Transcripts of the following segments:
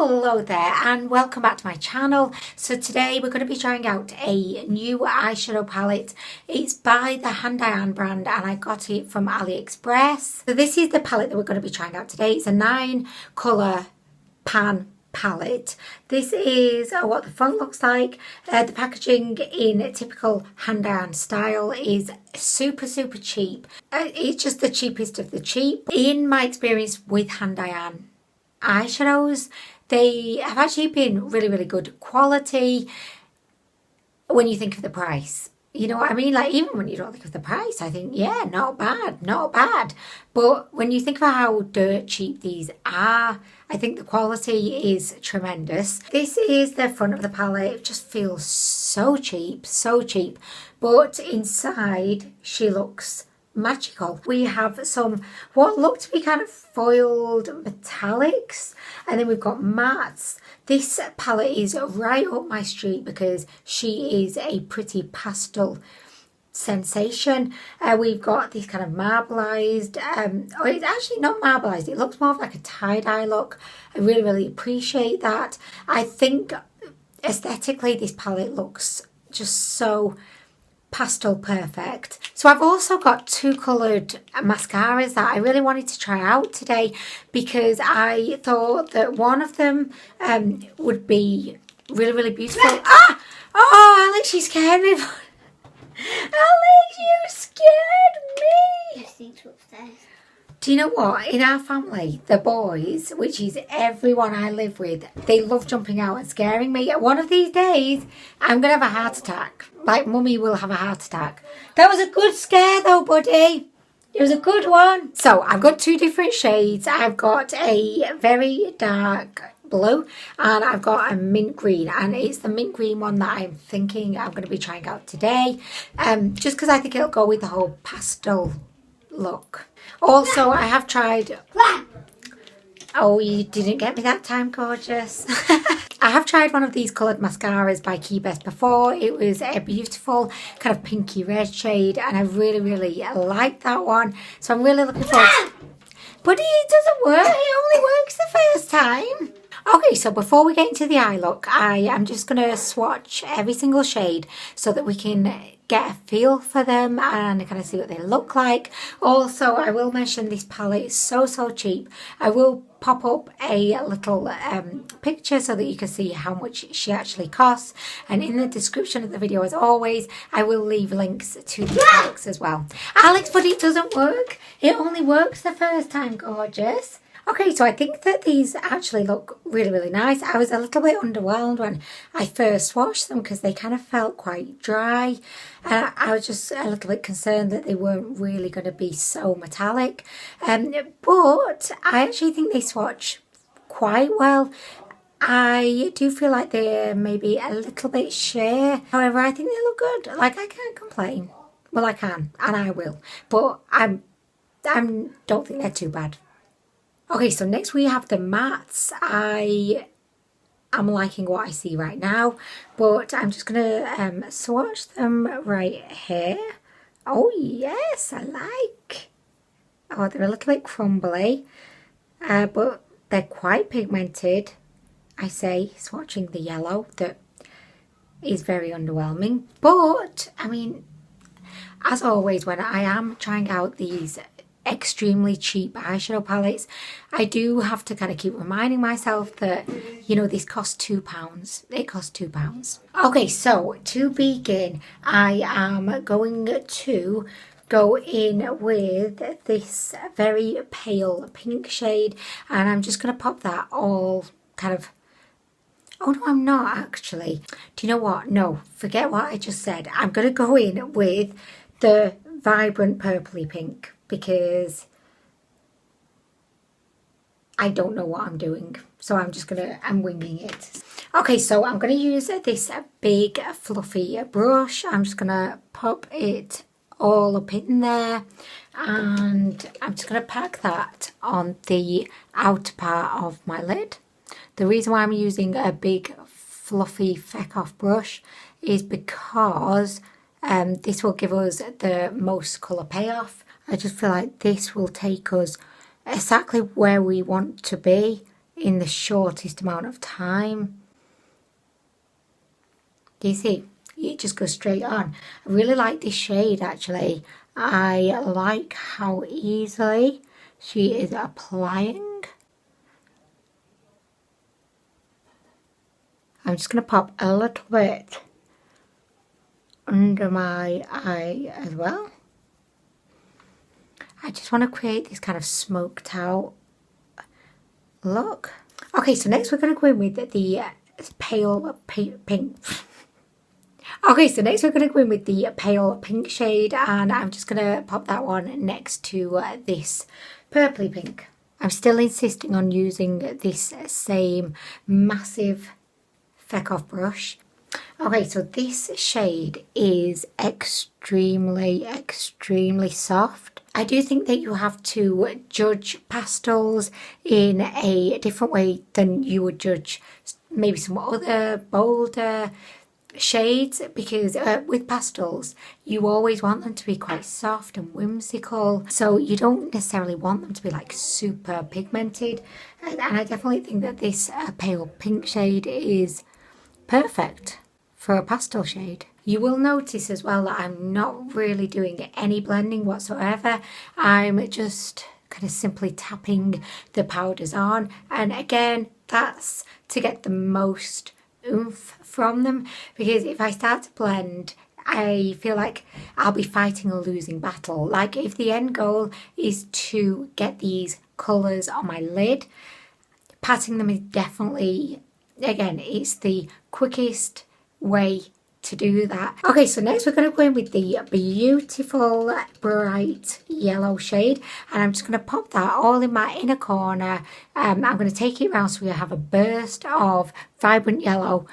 Hello there and welcome back to my channel. So today we're going to be trying out a new eyeshadow palette. It's by the Handaiyan brand and I got it from AliExpress. So this is the palette that we're going to be trying out today. It's a 9 colour pan palette. This is what the front looks like. The packaging in typical Handaiyan style is super cheap. It's just the cheapest of the cheap. In my experience with Handaiyan eyeshadows, they have actually been really good quality when you think of the price. You know what I mean? Like, even when you don't think of the price, I think, yeah, not bad. But when you think about how dirt cheap these are, I think the quality is tremendous. This is the front of the palette. It just feels so cheap. But inside, she looks magical. We have some what look to be kind of foiled metallics, and then we've got mattes. This palette is right up my street because she is a pretty pastel sensation. We've got these kind of marbleized, or it's actually not marbleized, it looks more of like a tie-dye look. I really appreciate that. I think aesthetically this palette looks just so pastel perfect. So I've also got 2 coloured mascaras that I really wanted to try out today because I thought that one of them would be really beautiful. Oh, Alex, you scared me. Alex, you scared me. Just need to upstairs. Do you know what? In our family, the boys, which is everyone I live with, they love jumping out and scaring me. One of these days, I'm going to have a heart attack. Like, Mummy will have a heart attack. That was a good scare though, buddy. It was a good one. So, I've got 2 different shades. I've got a very dark blue and I've got a mint green, and it's the mint green one that I'm thinking I'm going to be trying out today. Just because I think it'll go with the whole pastel look. Also, I have tried... Oh, you didn't get me that time, gorgeous. I have tried one of these coloured mascaras by QIBEST before. It was a beautiful kind of pinky red shade and I really like that one. So I'm really looking forward to... But it doesn't work. It only works the first time. Okay, so before we get into the eye look, I am just going to swatch every single shade so that we can get a feel for them and kind of see what they look like. Also, I will mention this palette is so cheap. I will pop up a little picture so that you can see how much she actually costs. And in the description of the video, as always, I will leave links to the products as well. Alex, but it doesn't work. It only works the first time, gorgeous. Okay, so I think that these actually look really nice. I was a little bit underwhelmed when I first swatched them because they kind of felt quite dry. And I was just a little bit concerned that they weren't really going to be so metallic. But I actually think they swatch quite well. I do feel like they're maybe a little bit sheer. However, I think they look good. Like, I can't complain. Well, I can, and I will. But I don't think they're too bad. Okay, so next we have the mattes. I am liking what I see right now, but I'm just going to swatch them right here. Oh yes, I like. Oh, they're a little bit crumbly, but they're quite pigmented. I say, swatching the yellow, that is very underwhelming. But, I mean, as always, when I am trying out these extremely cheap eyeshadow palettes, I do have to kind of keep reminding myself that, you know, this costs £2. It costs £2. Okay, so to begin, I am going to go in with this very pale pink shade, and I'm just going to pop that all kind of... Oh no, I'm not actually. Do you know what? No, forget what I just said. I'm going to go in with the vibrant purpley pink, because I don't know what I'm doing. So I'm winging it. Okay, so I'm going to use this big fluffy brush. I'm just going to pop it all up in there. And I'm just going to pack that on the outer part of my lid. The reason why I'm using a big fluffy feck off brush is because this will give us the most colour payoff. I just feel like this will take us exactly where we want to be in the shortest amount of time. Do you see? It just goes straight on. I really like this shade actually. I like how easily she is applying. I'm just going to pop a little bit under my eye as well. I just want to create this kind of smoked out look. Okay, so next we're going to go in with the pale pink. Okay, so next we're going to go in with the pale pink shade, and I'm just going to pop that one next to this purpley pink. I'm still insisting on using this same massive feck off brush. Okay, so this shade is extremely soft. I do think that you have to judge pastels in a different way than you would judge maybe some other bolder shades, because with pastels you always want them to be quite soft and whimsical, so you don't necessarily want them to be like super pigmented, and I definitely think that this pale pink shade is perfect for a pastel shade. You will notice as well that I'm not really doing any blending whatsoever. I'm just kind of simply tapping the powders on, and again that's to get the most oomph from them, because if I start to blend I feel like I'll be fighting a losing battle. Like if the end goal is to get these colours on my lid, patting them is definitely, again, it's the quickest way to do that. Okay, so next we're going to go in with the beautiful bright yellow shade, and I'm just going to pop that all in my inner corner. I'm going to take it around so we have a burst of vibrant yellow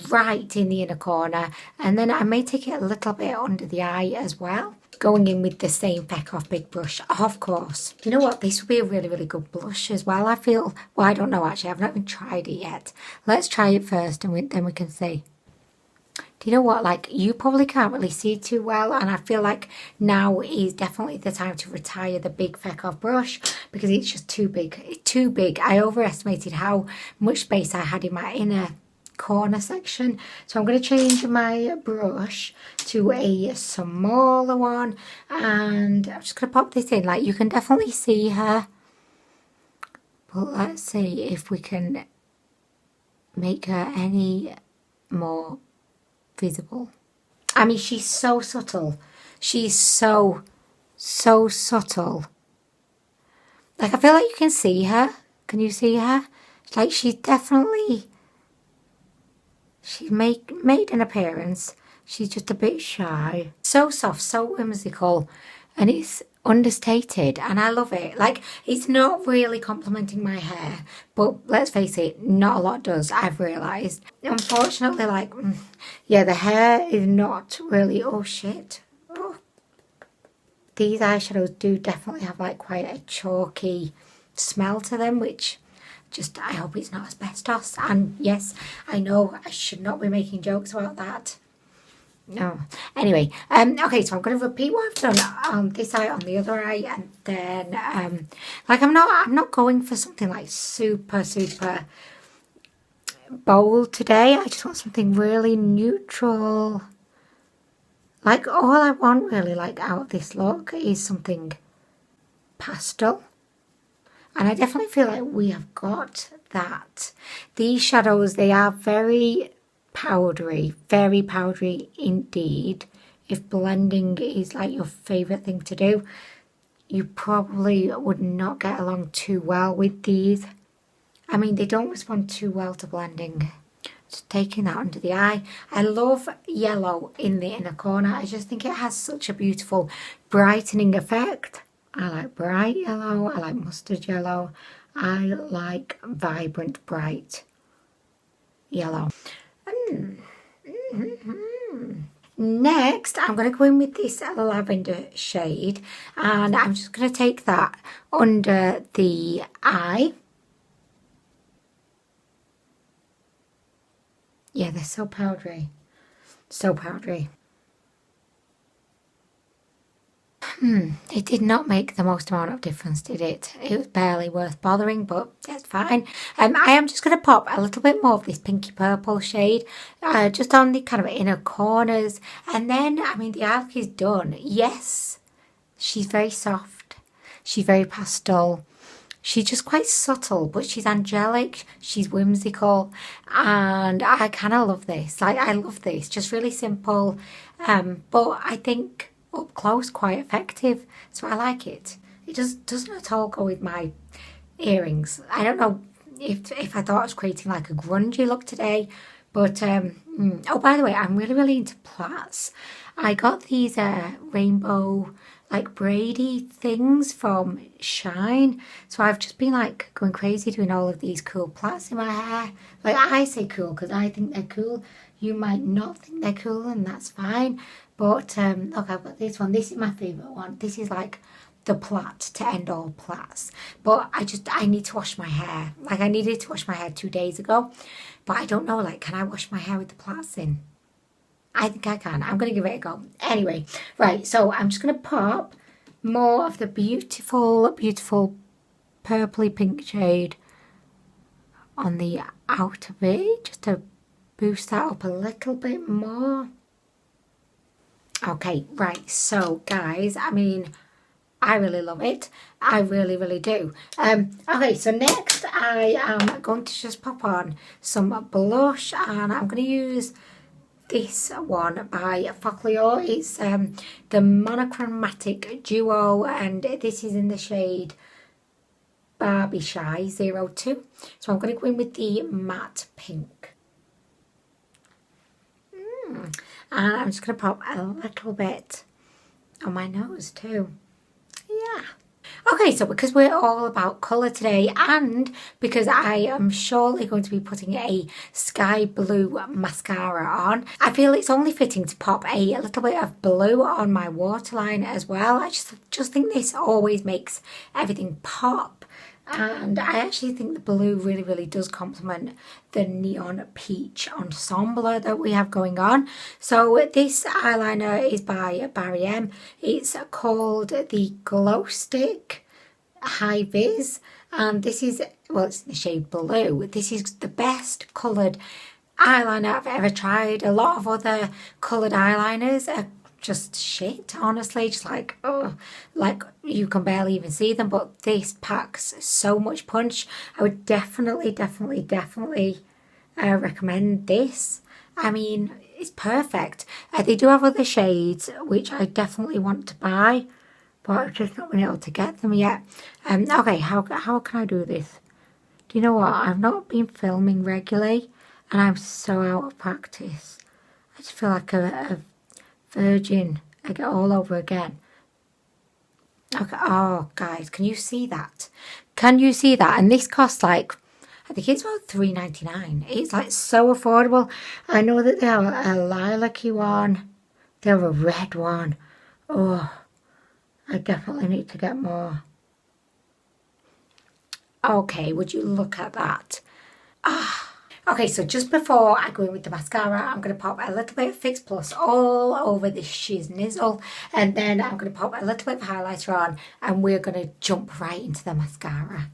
right in the inner corner, and then I may take it a little bit under the eye as well, going in with the same feck off big brush, of course. You know what, this would be a really good blush as well, I feel. Well, I don't know actually, I've not even tried it yet. Let's try it first and then we can see. Do you know what, like, you probably can't really see too well, and I feel like now is definitely the time to retire the big feck off brush because it's just too big. It's too big. I overestimated how much space I had in my inner corner section, so I'm going to change my brush to a smaller one, and I'm just going to pop this in. Like, you can definitely see her, but let's see if we can make her any more visible. I mean, she's so subtle. She's so subtle. Like, I feel like you can see her. Can you see her? Like, she's definitely, she made an appearance. She's just a bit shy. So soft, so whimsical, and it's understated, and I love it. Like, it's not really complementing my hair, but let's face it, not a lot does, I've realised. Unfortunately, like, yeah, the hair is not really, oh shit. Oh. These eyeshadows do definitely have like quite a chalky smell to them, which just, I hope it's not asbestos. And yes, I know I should not be making jokes about that. No. Anyway, okay, so I'm going to repeat what I've done on this eye, on the other eye, and then, like, I'm not going for something like super bold today. I just want something really neutral. Like, all I want really, like, out of this look is something pastel. And I definitely feel like we have got that. These shadows, they are very powdery indeed. If blending is like your favourite thing to do, you probably would not get along too well with these. I mean, they don't respond too well to blending. Just taking that under the eye. I love yellow in the inner corner. I just think it has such a beautiful brightening effect. I like bright yellow, I like mustard yellow, I like vibrant bright yellow. Next, I'm going to go in with this lavender shade, and I'm just going to take that under the eye. Yeah, they're so powdery. So powdery. It did not make the most amount of difference, did it? It was barely worth bothering, but that's fine. I am just going to pop a little bit more of this pinky purple shade, just on the kind of inner corners. And then, I mean, the eye look is done. Yes, she's very soft. She's very pastel. She's just quite subtle, but she's angelic. She's whimsical. And I kind of love this. I love this. Just really simple. But I think up close quite effective, so I like it. It just doesn't at all go with my earrings. I don't know if I thought I was creating like a grungy look today, but oh, by the way, I'm really into plaits. I got these rainbow like braidy things from Shine, so I've just been like going crazy doing all of these cool plaits in my hair. Like, I say cool because I think they're cool. You might not think they're cool, and that's fine. But look, I've got this one. This is my favourite one. This is like the plait to end all plaits. But I need to wash my hair. Like, I needed to wash my hair 2 days ago. But I don't know, like, can I wash my hair with the plaits in? I think I can. I'm going to give it a go. Anyway, right, so I'm just going to pop more of the beautiful purpley pink shade on the outer bit, just to boost that up a little bit more. Okay, right, so guys, I mean, I really love it. I really do. Okay, so next I am going to just pop on some blush, and I'm going to use this one by Folklore. It's the Monochromatic Duo, and this is in the shade Barbie Shy 02. So I'm going to go in with the matte pink. And I'm just going to pop a little bit on my nose too. Yeah. Okay, so because we're all about colour today, and because I am surely going to be putting a sky blue mascara on, I feel it's only fitting to pop a little bit of blue on my waterline as well. I just think this always makes everything pop. And I actually think the blue really does complement the neon peach ensemble that we have going on. So this eyeliner is by Barry M. It's called the Glow Stick High Vis, and this is, well, it's the shade blue. This is the best coloured eyeliner I've ever tried. A lot of other coloured eyeliners are just shit, honestly, just like, oh, like you can barely even see them, but this packs so much punch. I would definitely recommend this. I mean, it's perfect. They do have other shades which I definitely want to buy, but I've just not been able to get them yet. Okay, how can I do this? Do you know what? I've not been filming regularly, and I'm so out of practice. I just feel like a virgin. I get all over again. Okay, oh guys, can you see that? Can you see that? And this costs like, I think it's about $3.99. It's like so affordable. I know that they have a lilac-y one. They have a red one. Oh, I definitely need to get more. Okay, would you look at that? Okay, so just before I go in with the mascara, I'm going to pop a little bit of Fix Plus all over the shiznizzle, and then I'm going to pop a little bit of highlighter on, and we're going to jump right into the mascara.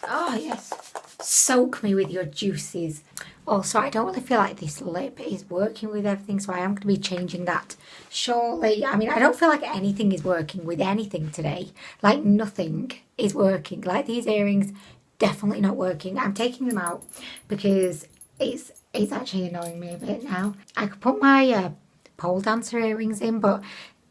Oh yes, soak me with your juices. Also, I don't really feel like this lip is working with everything, so I am going to be changing that shortly. I mean, I don't feel like anything is working with anything today. Like, nothing is working. Like, these earrings, definitely not working. I'm taking them out because it's actually annoying me a bit now. I could put my pole dancer earrings in, but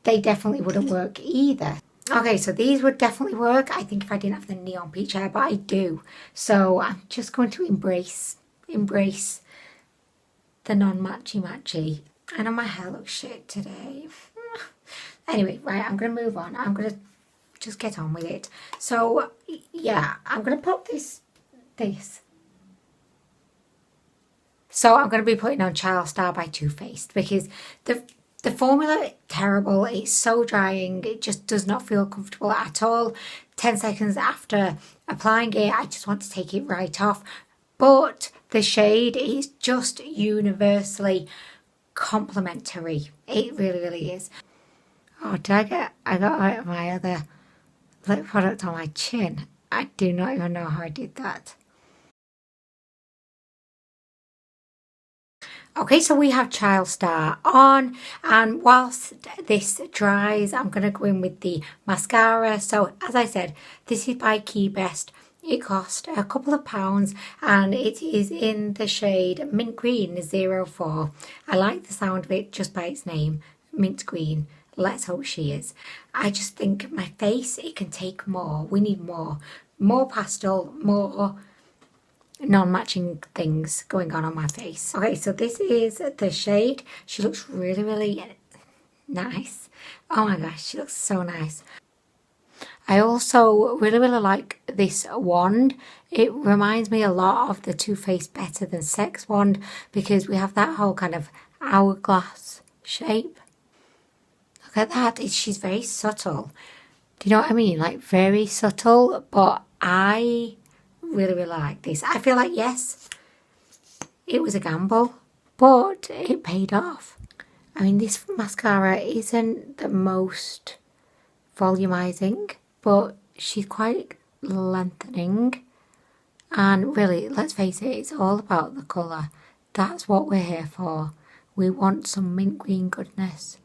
they definitely wouldn't work either. Okay, so these would definitely work, I think, if I didn't have the neon peach hair, but I do. So I'm just going to embrace the non-matchy-matchy. I know my hair looks shit today. Anyway, right, I'm going to move on. I'm going to just get on with it. So, yeah, I'm going to pop this. So I'm going to be putting on Child Star by Too Faced, because the formula, terrible. It's so drying. It just does not feel comfortable at all. 10 seconds after applying it, I just want to take it right off. But the shade is just universally complimentary. It really is. Oh, I got my other lip product on my chin. I do not even know how I did that. Okay, so we have Child Star on, and whilst this dries, I'm going to go in with the mascara. So, as I said, this is by QIBEST. It cost a couple of pounds, and it is in the shade Mint Green 04. I like the sound of it just by its name, Mint Green. Let's hope she is. I just think my face, it can take more. We need more. More pastel, more non-matching things going on my face. Okay, so this is the shade. She looks really, really nice. Oh my gosh, she looks so nice. I also really, really like this wand. It reminds me a lot of the Too Faced Better Than Sex wand because we have that whole kind of hourglass shape. Look at that. She's very subtle. Do you know what I mean? Like very subtle, but I really, really like this. I feel like, yes, it was a gamble, but it paid off. I mean, this mascara isn't the most volumizing, but she's quite lengthening. And really, let's face it, it's all about the colour. That's what we're here for. We want some mint green goodness.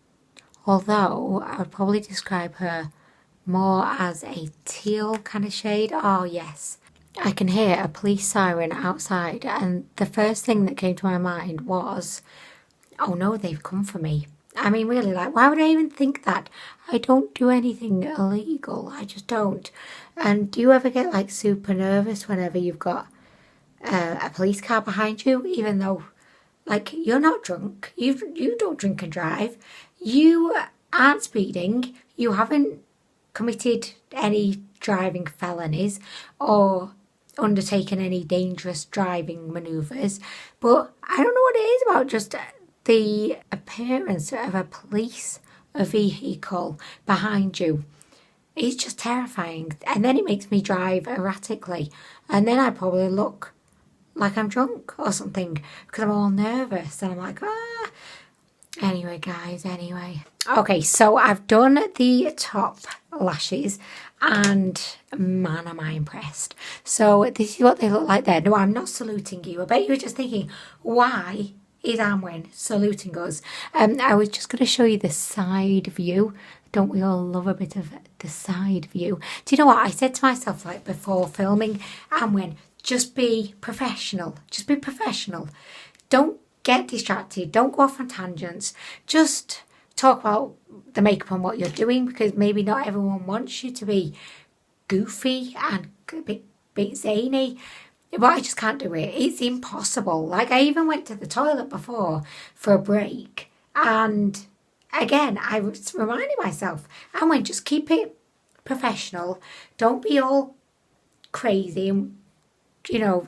Although, I would probably describe her more as a teal kind of shade. Oh, yes. I can hear a police siren outside, and the first thing that came to my mind was, oh no, they've come for me. I mean, really, like, why would I even think that? I don't do anything illegal. I just don't. And do you ever get, like, super nervous whenever you've got a police car behind you, even though, like, you're not drunk. You don't drink and drive. You aren't speeding. You haven't committed any driving felonies or undertaken any dangerous driving manoeuvres, but I don't know what it is about just the appearance of a police vehicle behind you. It's just terrifying, and then it makes me drive erratically, and then I probably look like I'm drunk or something because I'm all nervous and I'm like, ah. Anyway, guys, anyway. Okay, so I've done the top lashes and man, am I impressed. So this is what they look like there. No, I'm not saluting you. I bet you were just thinking, why is Anwen saluting us? I was just going to show you the side view. Don't we all love a bit of the side view? Do you know what? I said to myself, like, before filming, Anwen, just be professional. Just be professional. Don't get distracted. Don't go off on tangents. Just talk about the makeup and what you're doing, because maybe not everyone wants you to be goofy and a bit zany. But I just can't do it. It's impossible. Like, I even went to the toilet before for a break. And again, I was reminding myself, I went, just keep it professional. Don't be all crazy and, you know,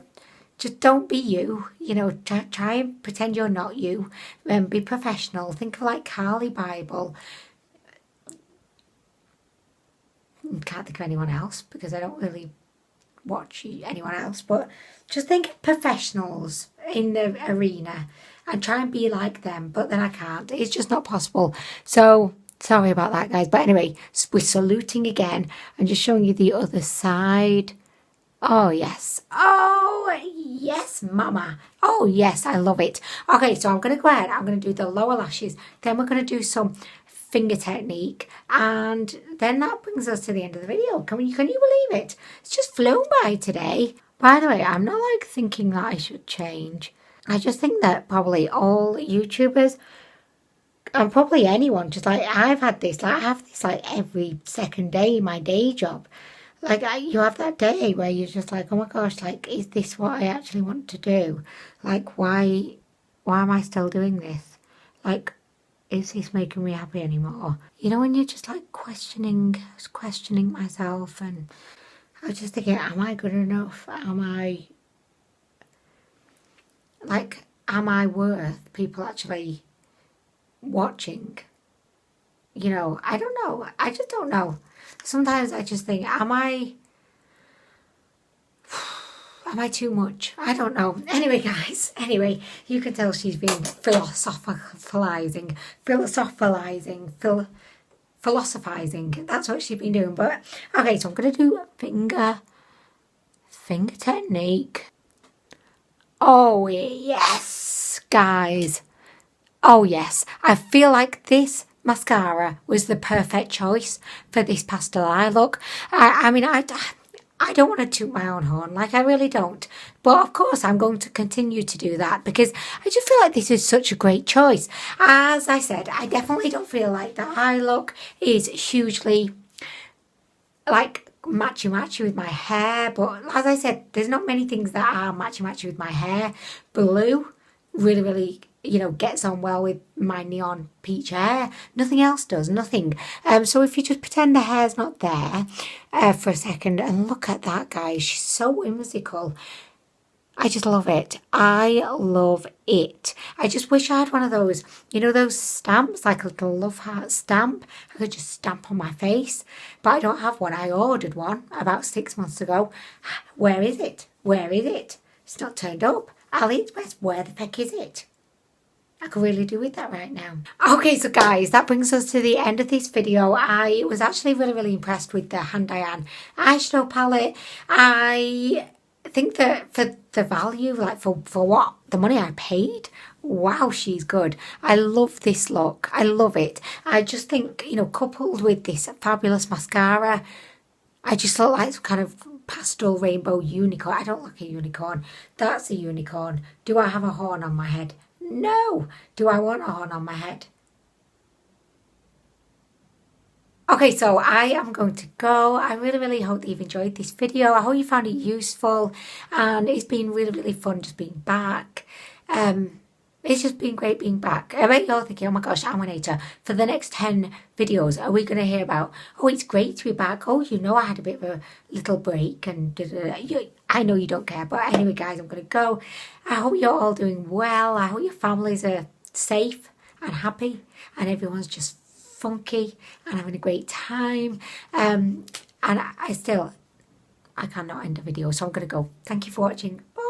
just don't be you, you know, try and pretend you're not you, and be professional. Think of like Carly Bible. Can't think of anyone else because I don't really watch anyone else, but just think of professionals in the arena and try and be like them, but then I can't. It's just not possible. So sorry about that, guys. But anyway, we're saluting again and just showing you the other side. Oh, yes. Oh, yes, mama. Oh, yes, I love it. Okay, so I'm going to go ahead. I'm going to do the lower lashes. Then we're going to do some finger technique. And then that brings us to the end of the video. Can you believe it? It's just flown by today. By the way, I'm not like thinking that I should change. I just think that probably all YouTubers and probably anyone, just like I've had this, like I have this like every second day in my day job. Like, you have that day where you're just like, oh my gosh, like, is this what I actually want to do? Like, why am I still doing this? Like, is this making me happy anymore? You know, when you're just like questioning myself, and I was just thinking, am I good enough? Am I worth people actually watching? You know, I don't know. I just don't know. Sometimes I just think, am I too much? I don't know. Anyway, guys, you can tell she's been philosophizing. philosophizing. That's what she's been doing. But okay, so I'm going to do finger technique. Oh yes, guys. Oh yes, I feel like this mascara was the perfect choice for this pastel eye look. I mean, I don't want to toot my own horn, like I really don't. But of course I'm going to continue to do that because I just feel like this is such a great choice. As I said, I definitely don't feel like the eye look is hugely like matchy with my hair, but as I said, there's not many things that are matchy with my hair. Blue really, you know, gets on well with my neon peach hair. Nothing else does, nothing. So if you just pretend the hair's not there for a second, and look at that, guys, she's so whimsical. I just love it. I love it. I just wish I had one of those, you know, those stamps, like a little love heart stamp. I could just stamp on my face, but I don't have one. I ordered one about 6 months ago. Where is it? Where is it? It's not turned up. AliExpress, where the heck is it? I could really do with that right now. Okay, so guys, that brings us to the end of this video. I was actually really impressed with the Handaiyan eyeshadow palette. I think that for the value, like for what the money I paid, wow, she's good. I love this look. I love it. I just think, you know, coupled with this fabulous mascara, I just look like some kind of pastel rainbow unicorn. I don't look like a unicorn. That's a unicorn. Do I have a horn on my head? No. Do I want a horn on my head? Okay, so I am going to go. I really hope that you've enjoyed this video. I hope you found it useful, and it's been really fun just being back. It's just been great being back. I bet you're thinking, oh my gosh, Anwen, for the next 10 videos, are we going to hear about, oh, it's great to be back. Oh, you know, I had a bit of a little break and I know you don't care. But anyway, guys, I'm going to go. I hope you're all doing well. I hope your families are safe and happy and everyone's just funky and having a great time. And I cannot end the video, so I'm going to go. Thank you for watching. Bye.